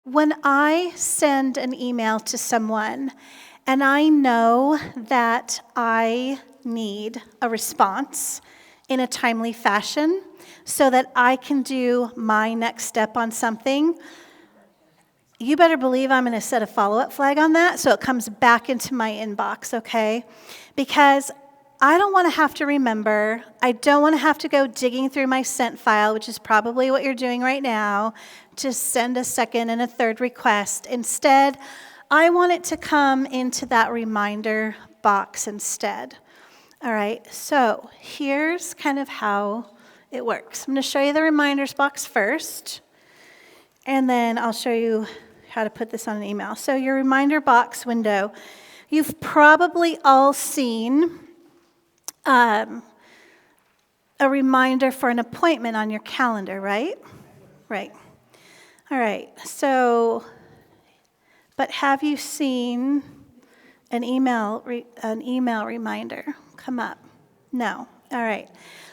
When I send an email to someone and I know that I need a response in a timely fashion so that I can do my next step on something, you better believe I'm going to set a follow-up flag on that so it comes back into my inbox, okay? Because I don't want to have to remember. I don't want to have to go digging through my sent file, which is probably what you're doing right now, to send a second and a third request. Instead, I want it to come into that reminder box instead. All right, so here's kind of how it works. I'm going to show you the reminders box first, and then I'll show you how to put this on an email. So your reminder box window, you've probably all seen a reminder for an appointment on your calendar, right? Right. All right, so, but have you seen an email reminder come up? No. All right.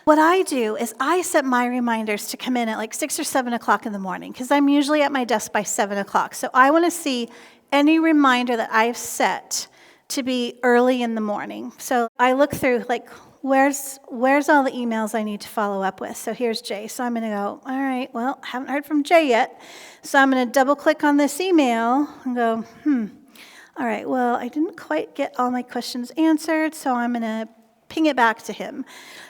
What I do is I set my reminders to come in at like 6 or 7 o'clock in the morning because I'm usually at my desk by 7 o'clock. So I want to see any reminder that I've set to be early in the morning. So I look through like, where's all the emails I need to follow up with? So here's Jay. So I'm going to go, all right, well, haven't heard from Jay yet. So I'm going to double click on this email and go, all right, well, I didn't quite get all my questions answered, so I'm going to ping it back to him.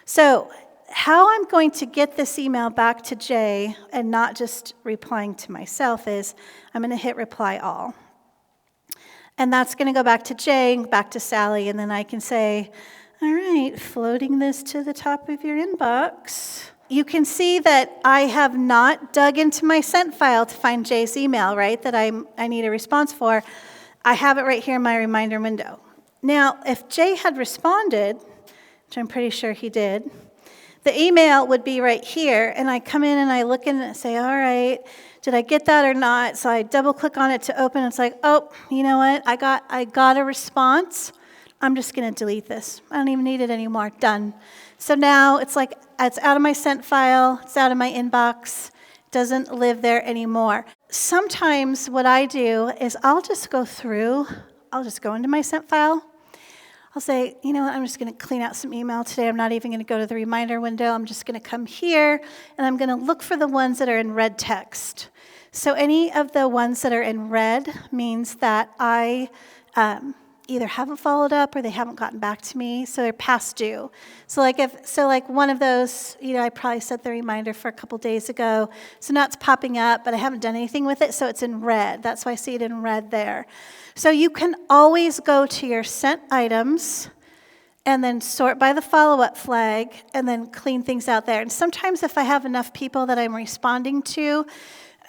So how I'm going to get this email back to Jay and not just replying to myself is I'm going to hit reply all. And that's going to go back to Jay, back to Sally, and then I can say, all right, floating this to the top of your inbox. You can see that I have not dug into my sent file to find Jay's email, right, that I need a response for. I have it right here in my reminder window. Now, if Jay had responded, which I'm pretty sure he did, the email would be right here, and I come in and I look in and say, all right, did I get that or not? So I double click on it to open. It's like, oh, you know what? I got a response. I'm just going to delete this. I don't even need it anymore. Done. So now it's like it's out of my sent file. It's out of my inbox. It doesn't live there anymore. Sometimes what I do is I'll just go through. I'll just go into my sent file. I'll say, you know what, I'm just going to clean out some email today. I'm not even going to go to the reminder window. I'm just going to come here, and I'm going to look for the ones that are in red text. So any of the ones that are in red means that I either haven't followed up or they haven't gotten back to me, so they're past due. So like one of those, I probably set the reminder for a couple days ago, so now it's popping up, but I haven't done anything with it, so it's in red. That's why I see it in red there. So you can always go to your sent items and then sort by the follow-up flag and then clean things out there. And sometimes if I have enough people that I'm responding to,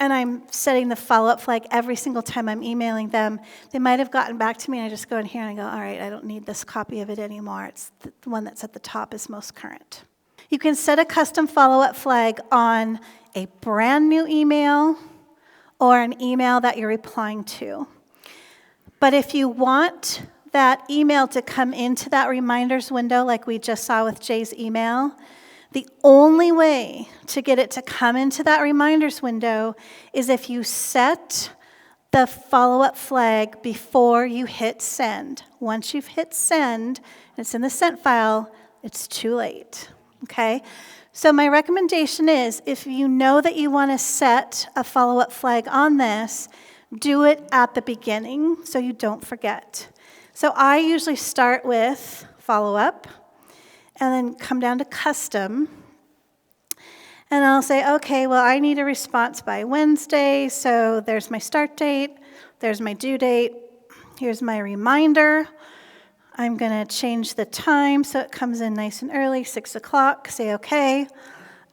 and I'm setting the follow-up flag every single time I'm emailing them, they might have gotten back to me, and I just go in here and I go, all right, I don't need this copy of it anymore. It's the one that's at the top is most current. You can set a custom follow-up flag on a brand new email or an email that you're replying to. But if you want that email to come into that reminders window like we just saw with Jay's email, the only way to get it to come into that reminders window is if you set the follow-up flag before you hit send. Once you've hit send, and it's in the sent file, it's too late, okay? So my recommendation is if you know that you want to set a follow-up flag on this, do it at the beginning so you don't forget. So I usually start with follow-up, and then come down to custom, and I'll say, okay, well, I need a response by Wednesday, so there's my start date, there's my due date, here's my reminder. I'm going to change the time so it comes in nice and early, 6 o'clock, say okay.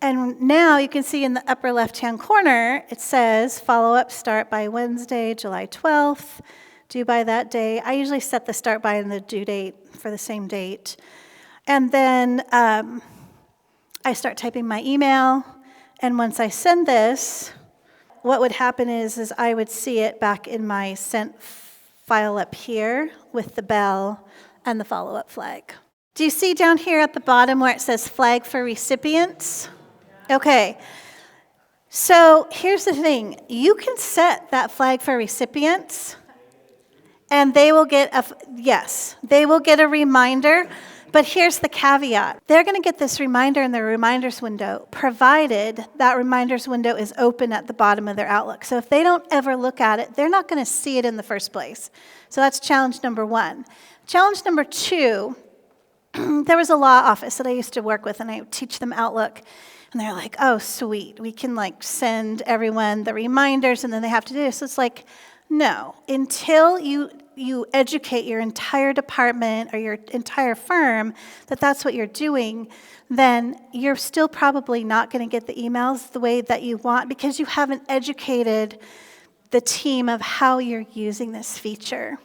And now you can see in the upper left-hand corner, it says follow-up start by Wednesday, July 12th, due by that day. I usually set the start by and the due date for the same date. And then I start typing my email, and once I send this, what would happen is I would see it back in my sent file up here with the bell and the follow-up flag. Do you see down here at the bottom where it says flag for recipients? Okay. So here's the thing. You can set that flag for recipients, and they will get they will get a reminder. But here's the caveat. They're going to get this reminder in their reminders window, provided that reminders window is open at the bottom of their Outlook. So if they don't ever look at it, they're not going to see it in the first place. So that's challenge number 1. Challenge number 2, there was a law office that I used to work with, and I would teach them Outlook. And they're like, oh, sweet. We can send everyone the reminders, and then they have to do this. So it's like, no. Until you educate your entire department or your entire firm that that's what you're doing, then you're still probably not going to get the emails the way that you want because you haven't educated the team of how you're using this feature.